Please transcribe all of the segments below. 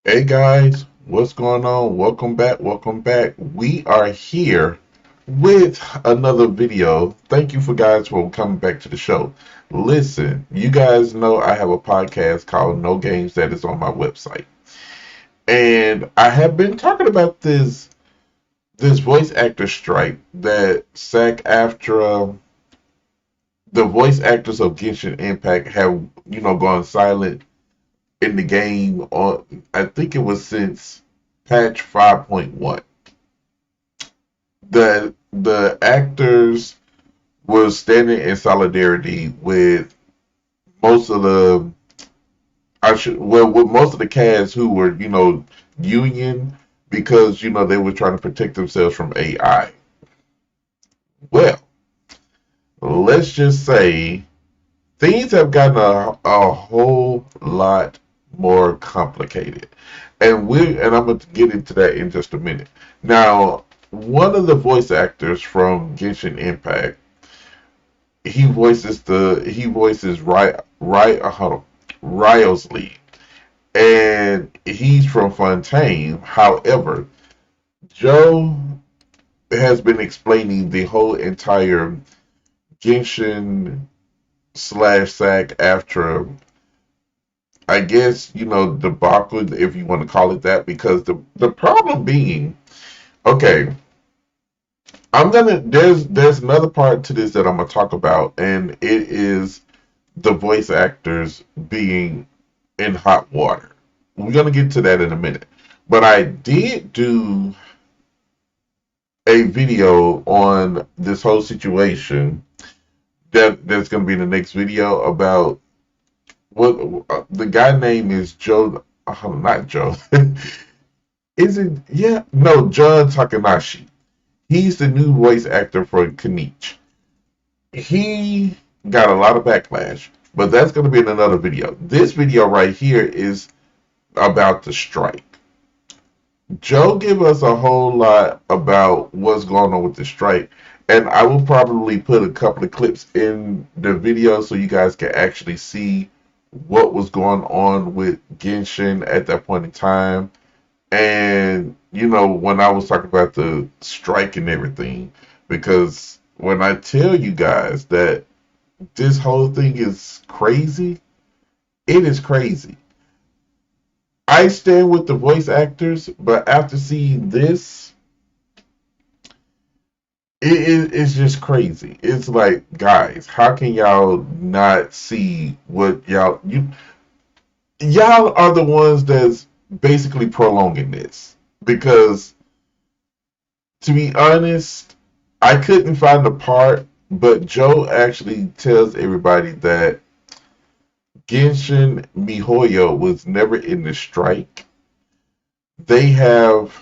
Hey guys, what's going on? Welcome back. Welcome back. We are here with another video. Thank you for guys for coming back to the show. Listen, you guys know I have a podcast called No Games that is on my website. And I have been talking about this voice actor strike that sag-aftra the voice actors of Genshin Impact have, gone silent in the game on I think it was since patch 5.1. The actors were standing in solidarity with most of the with most of the cast who were, union because they were trying to protect themselves from AI. Well, let's just say things have gotten a whole lot more complicated. And I'm gonna get into that in just a minute. Now, one of the voice actors from Genshin Impact, he voices Ryosley, and he's from Fontaine. However, Joe has been explaining the whole entire Genshin slash SAG after, I guess, debacle, if you want to call it that, because the problem being, okay, there's another part to this that I'm gonna talk about, and it is the voice actors being in hot water. We're gonna get to that in a minute. But I did do a video on this whole situation that's gonna be in the next video about what the guy name is Joe. Not Joe. Is it? Yeah, no, John Takanashi. He's the new voice actor for Kenichi. He got a lot of backlash, but that's going to be in another video. This video right here is about the strike. Joe give us a whole lot about what's going on with the strike, and I will probably put a couple of clips in the video so you guys can actually see what was going on with Genshin at that point in time. And when I was talking about the strike and everything, because when I tell you guys that this whole thing is crazy, it is crazy. I stand with the voice actors, but after seeing this, it's just crazy. It's like, guys, how can y'all not see what y'all are the ones that's basically prolonging this? Because to be honest, I couldn't find the part, but Joe actually tells everybody that Genshin Mihoyo was never in the strike. They have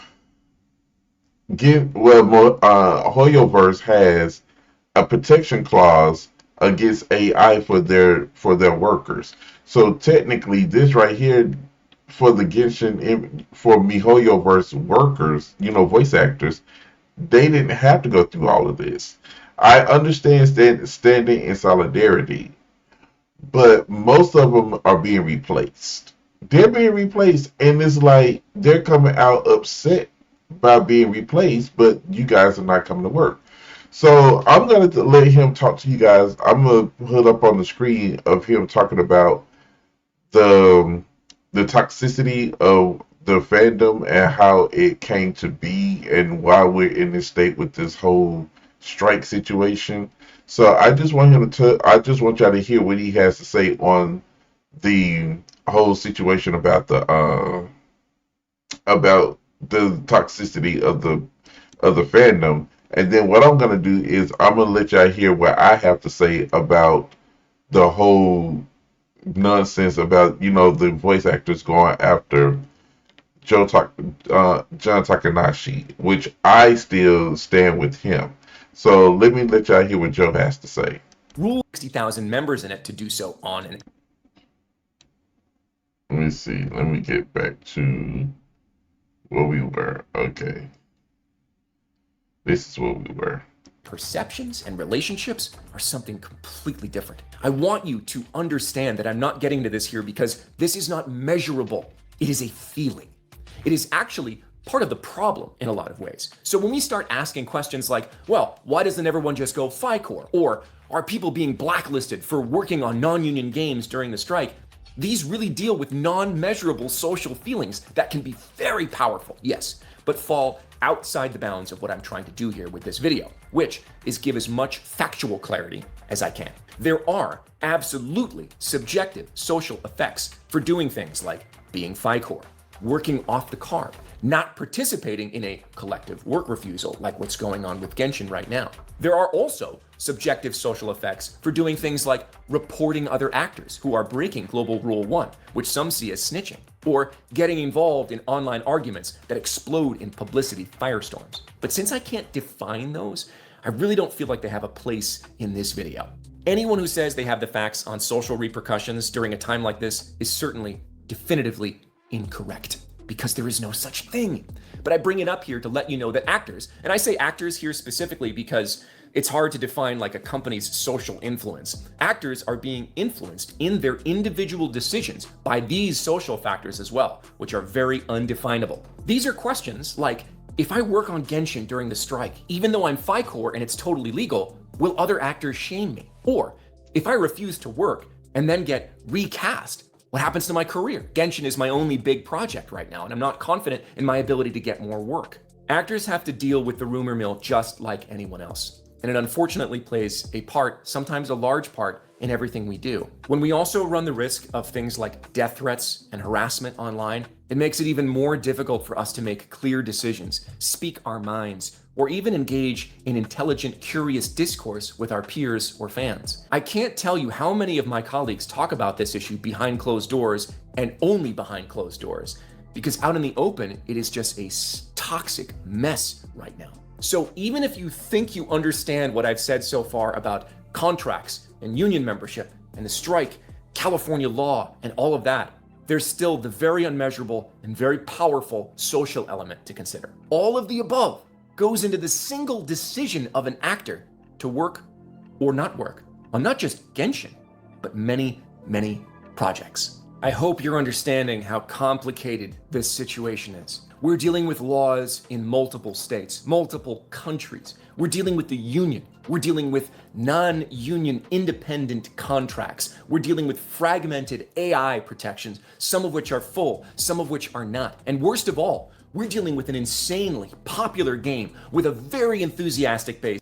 Hoyoverse has a protection clause against AI for their workers. So technically, this right here for the for Mihoyoverse workers, voice actors, they didn't have to go through all of this. I understand standing in solidarity, but most of them are being replaced. They're being replaced, and it's like they're coming out upset by being replaced, but you guys are not coming to work. So I'm going to let him talk to you guys. I'm going to put up on the screen of him talking about the the toxicity of the fandom and how it came to be and why we're in this state with this whole strike situation. So I just want y'all to hear what he has to say on the whole situation about the toxicity of the fandom. And then what I'm gonna do is I'm gonna let y'all hear what I have to say about the whole nonsense about the voice actors going after John Takanashi, which I still stand with him. So let y'all hear what Joe has to say. Rule 60,000 members in it to do so on an Let me see. Let me get back to where we were. Okay, this is where we were. perceptions and relationships are something completely different. I want you to understand that I'm not getting to this here because this is not measurable. It is a feeling. It is actually part of the problem in a lot of ways. So when we start asking questions like, well, why doesn't everyone just go FICOR? Or are people being blacklisted for working on non-union games during the strike? These really deal with non-measurable social feelings that can be very powerful, yes, but fall outside the bounds of what I'm trying to do here with this video, which is give as much factual clarity as I can. There are absolutely subjective social effects for doing things like being FICOR, working off the carb, not participating in a collective work refusal like what's going on with Genshin right now. There are also subjective social effects for doing things like reporting other actors who are breaking Global Rule 1, which some see as snitching, or getting involved in online arguments that explode in publicity firestorms. But since I can't define those, I really don't feel like they have a place in this video. Anyone who says they have the facts on social repercussions during a time like this is certainly definitively incorrect, because there is no such thing. But I bring it up here to let you know that actors, and I say actors here specifically because it's hard to define like a company's social influence. Actors are being influenced in their individual decisions by these social factors as well, which are very undefinable. These are questions like, if I work on Genshin during the strike, even though I'm FICOR and it's totally legal, will other actors shame me? Or if I refuse to work and then get recast, what happens to my career? Genshin is my only big project right now, and I'm not confident in my ability to get more work. Actors have to deal with the rumor mill just like anyone else, and it unfortunately plays a part, sometimes a large part, in everything we do. When we also run the risk of things like death threats and harassment online, it makes it even more difficult for us to make clear decisions, speak our minds, or even engage in intelligent, curious discourse with our peers or fans. I can't tell you how many of my colleagues talk about this issue behind closed doors and only behind closed doors, because out in the open, it is just a toxic mess right now. So even if you think you understand what I've said so far about contracts and union membership and the strike, California law, and all of that, there's still the very unmeasurable and very powerful social element to consider. All of the above goes into the single decision of an actor to work or not work on not just Genshin, but many, many projects. I hope you're understanding how complicated this situation is. We're dealing with laws in multiple states, multiple countries. We're dealing with the union. We're dealing with non-union independent contracts. We're dealing with fragmented AI protections, some of which are full, some of which are not. And worst of all, we're dealing with an insanely popular game with a very enthusiastic base.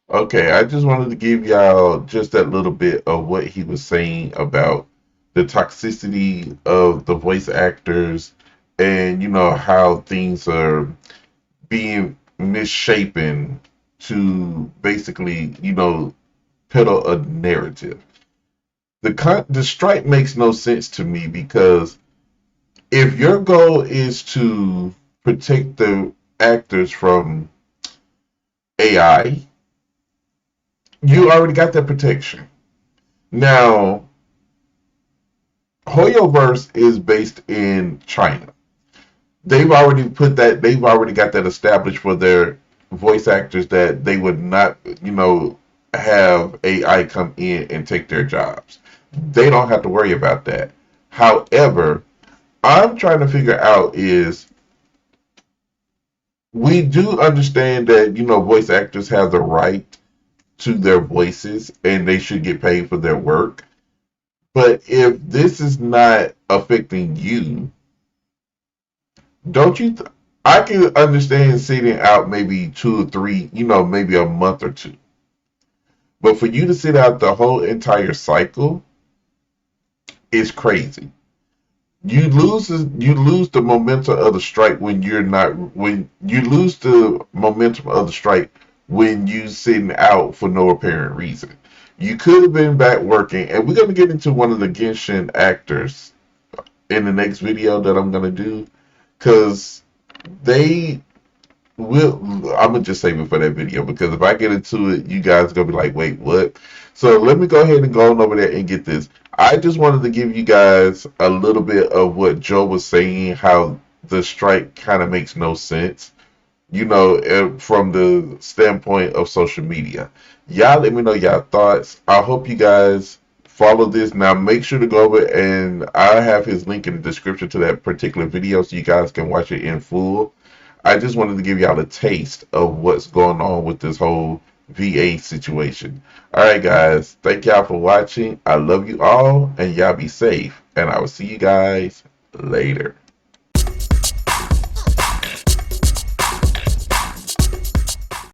Okay, I just wanted to give y'all just that little bit of what he was saying about the toxicity of the voice actors and, you know, how things are being misshapen to basically, you know, peddle a narrative. The strike makes no sense to me because if your goal is to protect the actors from AI, you already got that protection. Now, Hoyoverse is based in China. They've already got that established for their voice actors that they would not, you know, have AI come in and take their jobs. They don't have to worry about that. However, I'm trying to figure out is we do understand that, you know, voice actors have the right to their voices and they should get paid for their work. But if this is not affecting you, don't you? I can understand sitting out maybe 2 or 3, you know, maybe a month or 2. But for you to sit out the whole entire cycle is crazy. You lose the momentum of the strike when you lose the momentum of the strike when you sitting out for no apparent reason. You could have been back working, and we're gonna get into one of the Genshin actors in the next video that I'm gonna do, because they will. I'm gonna just save it for that video because if I get into it, you guys are gonna be like, "Wait, what?" So let me go ahead and go on over there and get this. I just wanted to give you guys a little bit of what Joe was saying, how the strike kind of makes no sense, you know, from the standpoint of social media. Y'all let me know y'all thoughts. I hope you guys follow this. Now make sure to go over, and I have his link in the description to that particular video so you guys can watch it in full. I just wanted to give y'all a taste of what's going on with this whole VA situation. Alright guys, thank y'all for watching. I love you all, and y'all be safe, and I will see you guys later.